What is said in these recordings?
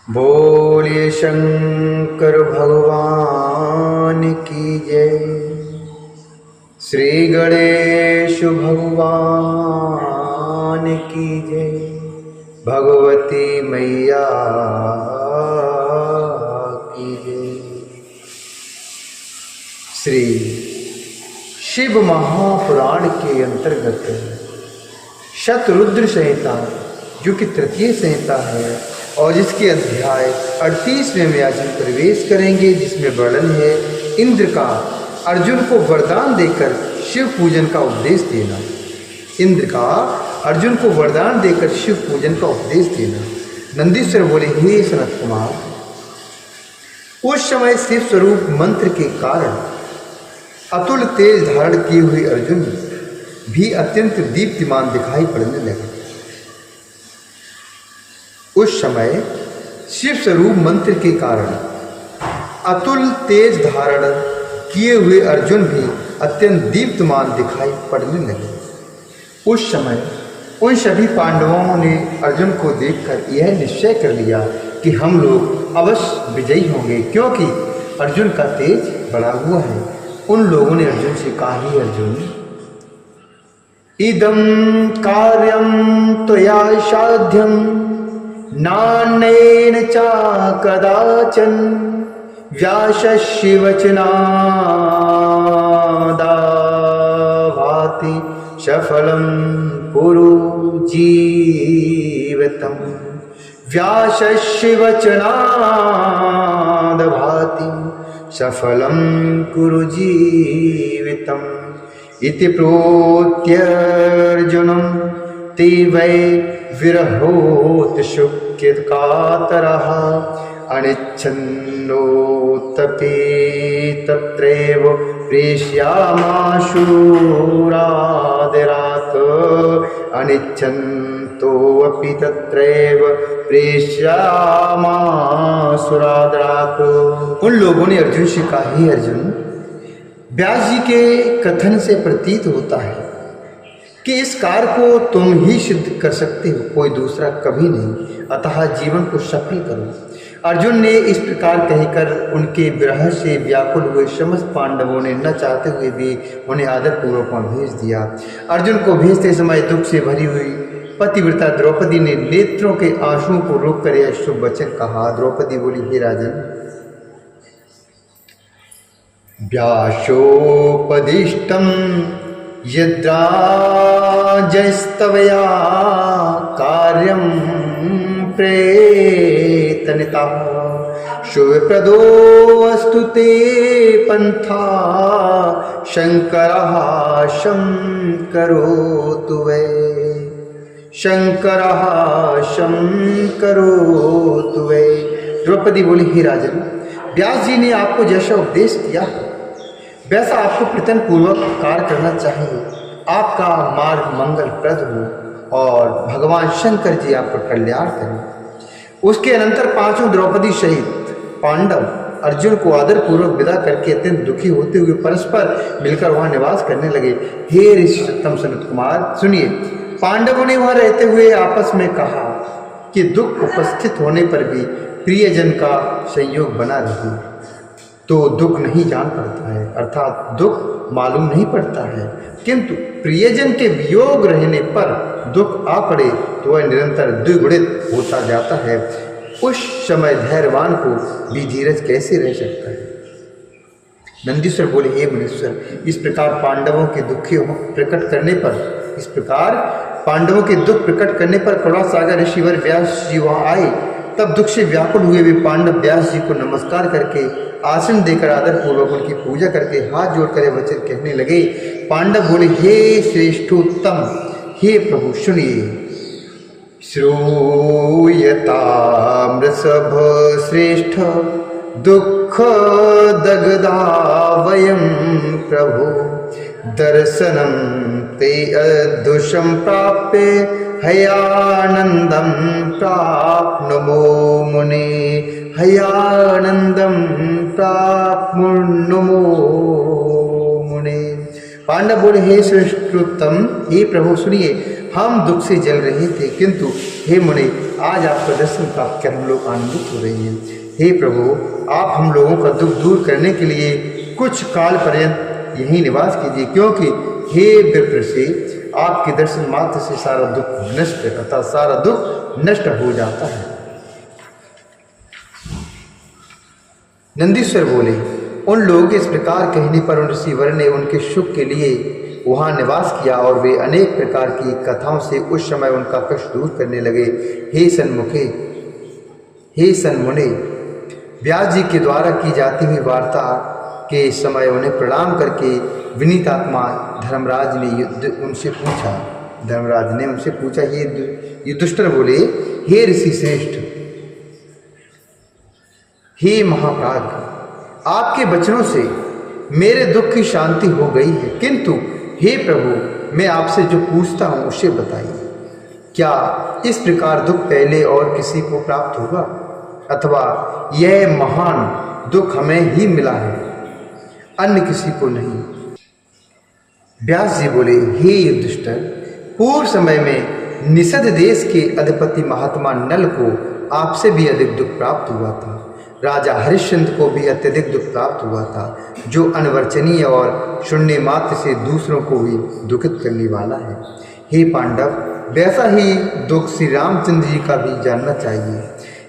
बोलिए शंकर भगवान की जय। श्री गणेश भगवान की जय। भगवती मैया की जय। श्री शिव महापुराण के अंतर्गत शतरुद्र संहिता जो कि तृतीय संहिता है और जिसके अध्याय 38वें में आज हम प्रवेश करेंगे, जिसमें वर्णन है इंद्र का अर्जुन को वरदान देकर शिव पूजन का उपदेश देना। इंद्र का अर्जुन को वरदान देकर शिव पूजन का उपदेश देना। नंदीश्वर बोले, हे सनत कुमार, उस समय शिव स्वरूप मंत्र के कारण अतुल तेज धारण किए हुए अर्जुन भी अत्यंत दीप्तिमान दिखाई पड़ने लगे। उस समय शिव स्वरूप मंत्र के कारण अतुल तेज धारण किए हुए अर्जुन भी अत्यंत दीप्तमान दिखाई पड़ने लगे। उस समय उन सभी पांडवों ने अर्जुन को देखकर यह निश्चय कर लिया कि हम लोग अवश्य विजयी होंगे, क्योंकि अर्जुन का तेज बढ़ा हुआ है। उन लोगों ने अर्जुन से कहा, ही अर्जुन, इदं कार्यं त्वया साध्यं नान्येन च कदाचन व्यासस्य वचनादाभाति सफलं कुरु जीवितं। व्यासस्य वचनादाभाति सफलं कुरु जीवितम् इति प्रोक्त्यर्जुनं ते वै विरहोत शुक्यकातरः अनिच्छन्नोत्तपि तत्रैव प्रेष्यामाशुरादिरात् अनिच्छन्तोऽपि तत्रैव प्रेष्यामाशुरादिरात्। उन लोगों ने अर्जुन से कहा, हे अर्जुन, व्यास जी के कथन से प्रतीत होता है कि इस कार्य को तुम ही सिद्ध कर सकते हो, कोई दूसरा कभी नहीं, अतः जीवन को सफल करो। अर्जुन ने इस प्रकार कहकर उनके विरह से व्याकुल हुए समस्त पांडवों ने न चाहते हुए भी उन्हें आदरपूर्वक भेज दिया। अर्जुन को भेजते समय दुख से भरी हुई पतिव्रता द्रौपदी ने नेत्रों के आंसुओं को रोककर यह शुभ वचन कहा। द्रौपदी बोली, हे राजन, व्यासोपदिष्टं यद्राजस्तवया कार्यं प्रेतनिता शुभप्रदो अस्तु ते पन्था शंकरः शंकरोतु वै। शंकरः शंकरोतु वै। द्रौपदी बोली, हे राजन, व्यास जी ने आपको जैसा उपदेश किया वैसा आपको प्रयत्न पूर्वक कार्य करना चाहिए। आपका मार्ग मंगलप्रद हो और भगवान शंकर जी आपका कल्याण करें। उसके अनंतर पांचों द्रौपदी सहित पांडव अर्जुन को आदरपूर्वक विदा करके अत्यंत दुखी होते हुए परस्पर मिलकर वहां निवास करने लगे। हे ऋषितम सनत कुमार, सुनिए, पांडवों ने वहां रहते हुए आपस में कहा कि दुख उपस्थित होने पर भी प्रियजन का संयोग बना रहे तो दुख नहीं जान पड़ता है, अर्थात दुख मालूम नहीं पड़ता है, किंतु प्रियजन के वियोग रहने पर दुख आ पड़े तो वह निरंतर द्विगुणित होता जाता है। उस समय धैर्यवान को भी धीरज कैसे रह सकता है। नंदीश्वर बोले, हे मुनीश्वर, इस प्रकार पांडवों के दुख प्रकट करने पर करुणा सागर ऋषिवर व्यास जी वहाँ आए। तब दुख से व्याकुल हुए वे पांडव व्यास जी को नमस्कार करके आसन देकर आदर पूर्वक उनकी पूजा करके हाथ जोड़कर वचन कहने लगे। पांडव बोले, हे श्रेष्ठोत्तम, हे प्रभु, सुनिए। श्रूयतामृषभ श्रेष्ठ दुख दग्धा वयं प्रभु दर्शनं ते अदृशं प्राप्य हयानंदं प्राप्नुमो मुने। हयानंदं प्राप्नुमो मुने। पांडव बोले, हे श्रेष्ठोत्तम, हे प्रभु सुनिए, हम दुख से जल रहे थे, किंतु हे मुनि, आज आपका दर्शन प्राप्त कर हम लोग आनंदित हो रहे हैं। हे प्रभु, आप हम लोगों का दुख दूर करने के लिए कुछ काल पर्यंत यहीं निवास कीजिए, क्योंकि हे विप्र से आपके दर्शन मात्र से सारा दुख नष्ट, अर्थात सारा दुख नष्ट हो जाता है। नंदीश्वर बोले, उन लोगों के इस प्रकार कहने पर उन ऋषि वर ने उनके सुख के लिए वहाँ निवास किया और वे अनेक प्रकार की कथाओं से उस समय उनका कष्ट दूर करने लगे। हे सन्मुखे, हे सन्मुने, व्यास जी के द्वारा की जाती हुई वार्ता के समय उन्हें प्रणाम करके विनीत आत्मा धर्मराज ने उनसे पूछा, ये युधिष्ठिर बोले, हे ऋषि श्रेष्ठ, हे महाप्राज्ञ, आपके वचनों से मेरे दुख की शांति हो गई है, किंतु हे प्रभु, मैं आपसे जो पूछता हूँ उसे बताइए। क्या इस प्रकार दुख पहले और किसी को प्राप्त होगा, अथवा यह महान दुख हमें ही मिला है, अन्य किसी को नहीं? व्यास जी बोले, हे युधिष्ठिर, पूर्व समय में निषद देश के अधिपति महात्मा नल को आपसे भी अधिक दुख प्राप्त हुआ था। राजा हरिश्चंद्र को भी अत्यधिक दुख प्राप्त हुआ था, जो अनवर्चनीय और शून्य मात्र से दूसरों को भी दुखित करने वाला है। हे पांडव, वैसा ही दुख श्री रामचंद्र जी का भी जानना चाहिए,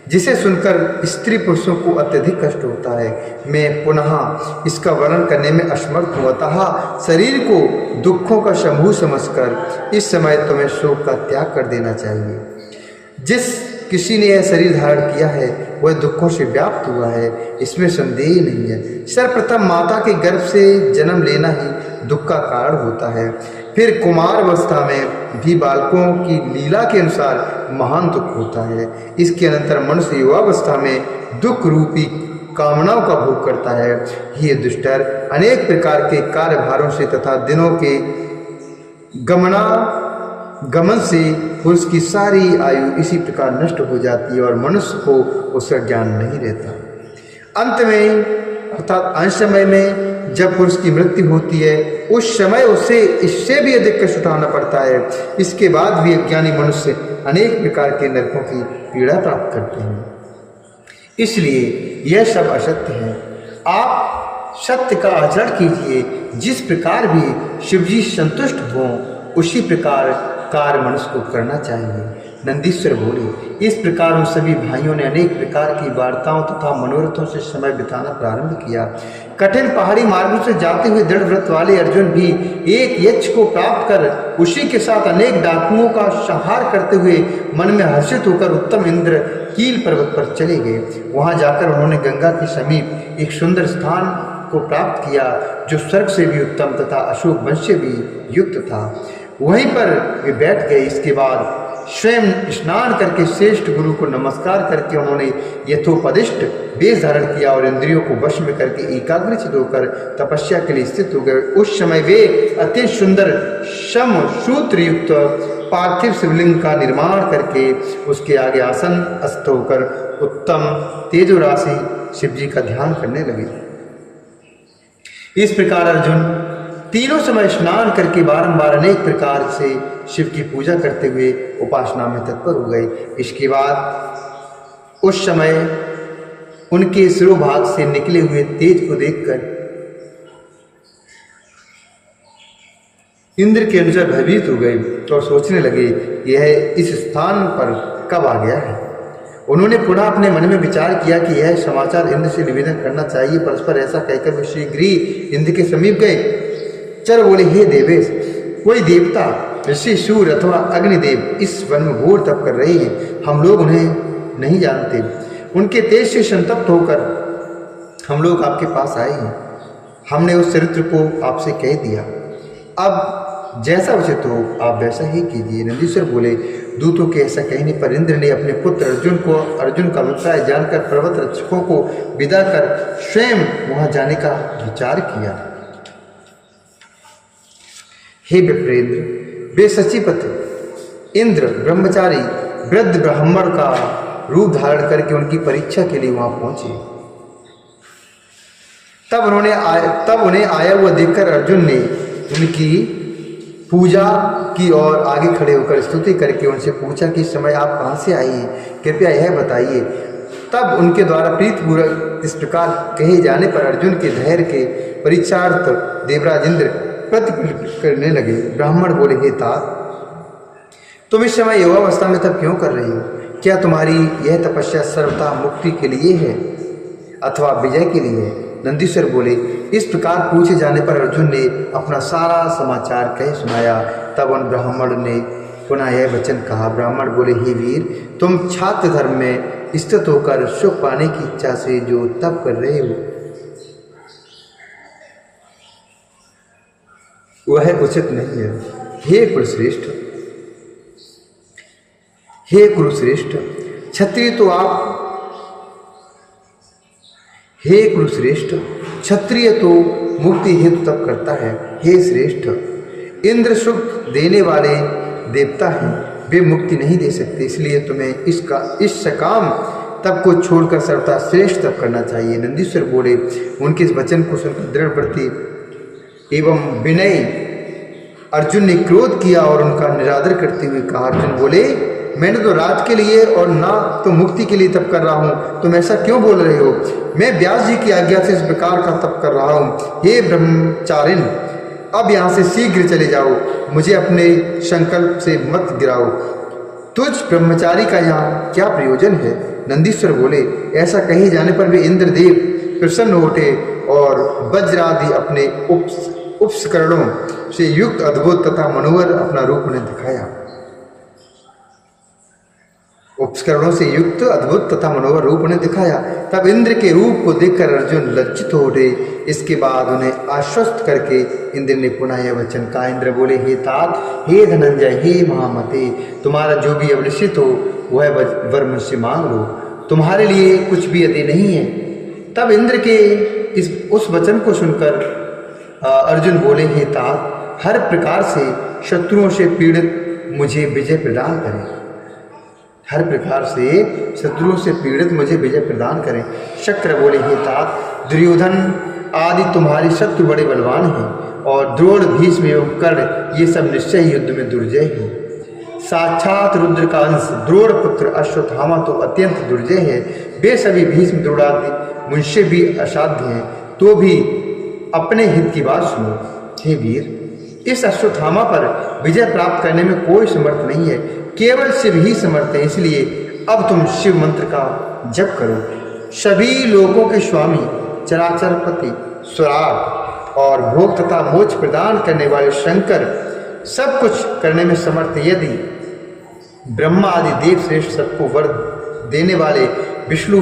जिसे सुनकर स्त्री पुरुषों को अत्यधिक कष्ट होता है। मैं पुनः इसका वर्णन करने में असमर्थ हूँ, अतः शरीर को दुखों का समूह समझकर इस समय तुम्हें शोक का त्याग कर देना चाहिए। जिस किसी ने यह शरीर धारण किया है वह दुखों से व्याप्त हुआ है, इसमें संदेह नहीं है। सर्वप्रथम माता के गर्भ से जन्म लेना ही दुख का कारण होता है, फिर कुमार अवस्था में भी बालकों की लीला के अनुसार महान दुख होता है। इसके अनंतर मनुष्य युवावस्था में दुख रूपी कामनाओं का भोग करता है। ये दुष्टर अनेक प्रकार के कार्यभारों से तथा दिनों के गमन से पुरुष की सारी आयु इसी प्रकार नष्ट हो जाती है और मनुष्य को उसका ज्ञान नहीं रहता। अंत में अर्थात अंत समय में जब पुरुष की मृत्यु होती है, उस समय उसे इससे भी अधिक कष्ट उठाना पड़ता है। इसके बाद भी अज्ञानी मनुष्य अनेक प्रकार के नरकों की पीड़ा प्राप्त करते हैं। इसलिए यह सब असत्य है। आप सत्य का आचरण कीजिए। जिस प्रकार भी शिवजी संतुष्ट हों उसी प्रकार कार्य मनुष्य को करना चाहिए। नंदीश्वर बोले, इस प्रकार उन सभी भाइयों ने अनेक प्रकार की वार्ताओं तथा मनोरथों से समय बिताना प्रारंभ किया। कठिन पहाड़ी मार्गों से जाते हुए दृढ़ व्रत वाले अर्जुन भी एक यक्ष को प्राप्त कर उसी के साथ अनेक डाकुओं का संहार करते हुए मन में हर्षित होकर उत्तम इंद्र कील पर्वत पर चले गए। वहां जाकर उन्होंने गंगा के समीप एक सुंदर स्थान को प्राप्त किया, जो स्वर्ग से भी उत्तम तथा अशोक वंश से भी युक्त था। वहीं पर वे बैठ गए। इसके बाद स्वयं स्नान करके श्रेष्ठ गुरु को नमस्कार करके उन्होंने यथोपदिष्ट वेश धारण किया और इंद्रियों को वश में करके एकाग्रचित होकर तपस्या के लिए स्थित हो गए। उस समय वे अति सुंदर शम सूत्र युक्त पार्थिव शिवलिंग का निर्माण करके उसके आगे आसन अस्त होकर उत्तम तेजो राशि शिव जी का ध्यान करने लगे। इस प्रकार अर्जुन तीनों समय स्नान करके बारंबार अनेक प्रकार से शिव की पूजा करते हुए उपासना में तत्पर हो गए। इसके बाद उस समय उनके शिरोभाग से निकले हुए तेज को देखकर इंद्र के अनुसार भयभीत हो गए और सोचने लगे, यह इस स्थान पर कब आ गया है। उन्होंने पुनः अपने मन में विचार किया कि यह समाचार इंद्र से निवेदन करना चाहिए। परस्पर ऐसा कहकर वे शीघ्र ही इंद्र के समीप गए। चर बोले, हे देवेश, कोई देवता, ऋषि, सूर्य अथवा अग्निदेव इस वन में घोर तप कर रहे हैं। हम लोग उन्हें नहीं जानते। उनके तेज से संतप्त होकर हम लोग आपके पास आए हैं। हमने उस चरित्र को आपसे कह दिया। अब जैसा उचित हो आप वैसा ही कीजिए। नंदीश्वर बोले, दूतों के ऐसा कहने पर इंद्र ने अपने पुत्र अर्जुन का अभिप्राय जानकर पर्वत रक्षकों को विदा कर स्वयं वहां जाने का विचार किया। हे विप्रेंद्र, वे सचिपति इंद्र ब्रह्मचारी वृद्ध ब्राह्मण का रूप धारण करके उनकी परीक्षा के लिए वहां पहुंचे। तब उन्हें आया हुआ देखकर अर्जुन ने उनकी पूजा की और आगे खड़े होकर स्तुति करके उनसे पूछा कि इस समय आप कहाँ से आई हैं, कृपया यह बताइए। तब उनके द्वारा प्रीतिपूर्वक इस प्रकार कहे जाने पर अर्जुन के धैर्य के परीक्षार्थ देवराज इंद्र प्रतिफल करने लगे। ब्राह्मण बोले, हे तात, तुम इस समय योगावस्था में तब क्यों कर रही हो? क्या तुम्हारी यह तपस्या सर्वथा मुक्ति के लिए है अथवा विजय के लिए है? नंदीश्वर बोले, इस प्रकार पूछे जाने पर अर्जुन ने अपना सारा समाचार कह सुनाया। तब उन ब्राह्मण ने पुनः यह वचन कहा। ब्राह्मण बोले, हे वीर, तुम छात्र धर्म में स्थित होकर सुख पाने की इच्छा से जो तप कर रहे हो वह उचित नहीं है। हे कुरुश्रेष्ठ, हे कुरुश्रेष्ठ, क्षत्रिय तो आप हे कुरुश्रेष्ठ, क्षत्रिय तो मुक्ति हेतु तप करता है। हे श्रेष्ठ, इंद्र सुख देने वाले देवता हैं, वे मुक्ति नहीं दे सकते, इसलिए तुम्हें इस सकाम तप को छोड़कर सर्वथा श्रेष्ठ तप करना चाहिए। नंदीश्वर बोले, उनके इस वचन को सुनकर दृढ़व्रति एवं विनय अर्जुन ने क्रोध किया और उनका निरादर करते हुए कहा। अर्जुन बोले, मैंने तो राज के लिए और ना तो मुक्ति के लिए तप कर रहा हूँ, तुम ऐसा क्यों बोल रहे हो? मैं व्यास जी की आज्ञा से इस प्रकार का तप कर रहा हूँ। हे ब्रह्मचारिण, अब यहाँ से शीघ्र चले जाओ, मुझे अपने संकल्प से मत गिराओ। तुझ ब्रह्मचारी का यहाँ क्या प्रयोजन है? नंदीश्वर बोले, ऐसा कहे जाने पर भी इंद्रदेव प्रसन्न उठे और वज्रादि अपने उपस्करणों से युक्त अद्भुत तथा मनोहर अपना रूप उन्हें दिखाया। उपस्करणों से युक्त अद्भुत तथा मनोहर रूप उन्हें दिखाया। तब इंद्र के रूप को देखकर अर्जुन लज्जित हो उठे। इसके बाद उन्हें आश्वस्त करके इंद्र ने पुनः यह वचन कहा। इंद्र बोले, हे तात, हे धनंजय, हे महामते, तुम्हारा जो भी अभिलषित हो वह वर मुझसे मांग लो, तुम्हारे लिए कुछ भी अति नहीं है। तब इंद्र के उस वचन को सुनकर अर्जुन बोले, हे तात, हर प्रकार से शत्रुओं से पीड़ित मुझे विजय प्रदान करें, हर प्रकार से शत्रुओं से पीड़ित मुझे विजय प्रदान करें। शक्र बोले, हे तात, दुर्योधन आदि तुम्हारे शत्रु बड़े बलवान हैं और द्रोण, भीष्म एवं कर्ण ये सब निश्चय ही युद्ध में दुर्जय हैं। साक्षात रुद्र का अंश द्रोण पुत्र अश्वत्थामा तो अत्यंत दुर्जय है। वे सभी भीष्म द्रोणादि मुझसे भी असाध्य हैं, तो भी अपने हित की बात सुनो। हे वीर, इस अश्वत्थामा पर विजय प्राप्त करने में कोई समर्थ नहीं है, केवल शिव ही समर्थ है। इसलिए अब तुम शिव मंत्र का जप करो। सभी लोगों के स्वामी, चराचरपति, स्वराग और भोग तथा मोक्ष प्रदान करने वाले शंकर सब कुछ करने में समर्थ यदि ब्रह्मा आदि देव श्रेष्ठ सबको वर देने वाले विष्णु,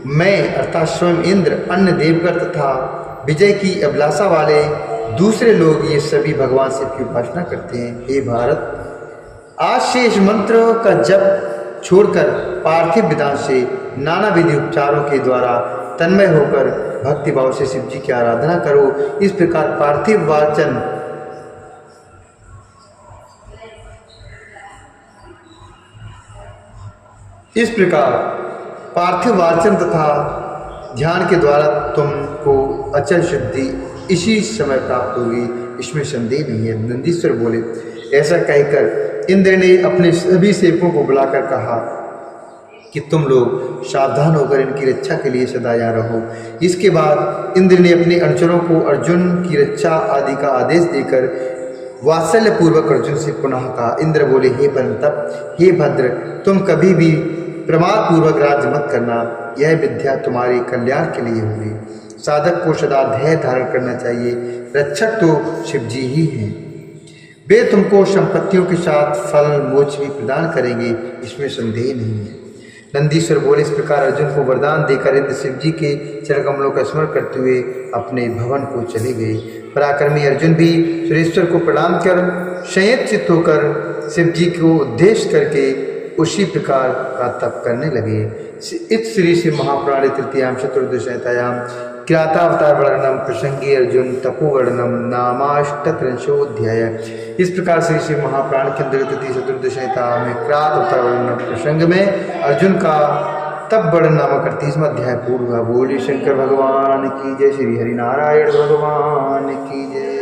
मैं अर्थात स्वयं इंद्र, अन्य देवगण तथा विजय की अभिलाषा वाले दूसरे लोग ये सभी भगवान शिव की उपासना करते हैं। हे भारत, आज से इस मंत्र का जप छोड़कर पार्थिव विधान से नाना विधि उपचारों के द्वारा तन्मय होकर भक्ति भाव से शिव जी की आराधना करो। इस प्रकार पार्थिव वाचन तथा ध्यान के द्वारा तुमको अचल शुद्धि इसी समय प्राप्त होगी, इसमें संदेह नहीं है। नंदीश्वर बोले, ऐसा कहकर इंद्र ने अपने सभी सेवकों को बुलाकर कहा कि तुम लोग सावधान होकर इनकी रक्षा के लिए सदा यहाँ रहो। इसके बाद इंद्र ने अपने अनुचरों को अर्जुन की रक्षा आदि का आदेश देकर वात्सल्य पूर्वक अर्जुन से पुनः कहा। इंद्र बोले, हे परंतप, हे भद्र, तुम कभी भी प्रमाद पूर्वक राज्य मत करना, यह विद्या तुम्हारे कल्याण के लिए होगी। साधक को सदा धैर्य धारण करना चाहिए, रक्षक तो शिव जी ही हैं। वे तुमको संपत्तियों के साथ फल मोक्ष भी प्रदान करेंगे, इसमें संदेह नहीं है। नंदीश्वर बोले, इस प्रकार अर्जुन को वरदान देकर इंद्र शिव जी के चरणकमलों का स्मरण करते हुए अपने भवन को चले गए। पराक्रमी अर्जुन भी सुरेश्वर को प्रणाम कर संयत चित्त होकर शिव जी को उद्देश्य करके उसी प्रकार का तप करने लगे। इस श्री श्री महापुराणे तृतीयाम चतुर्दशायां किरातावतार वर्णनम प्रसंगे अर्जुन तपोवर्णनम नामाष्टत्रिंशोऽध्याय। इस प्रकार श्री श्री महापुराण के अंतर्गत चतुर्दशता में किरात अवतार वर्णन प्रसंग में अर्जुन का तप वर्णन नामक 38वां अध्याय पूर्ण हुआ। बोलिए शंकर भगवान की जय, श्री हरिनारायण भगवान की जय।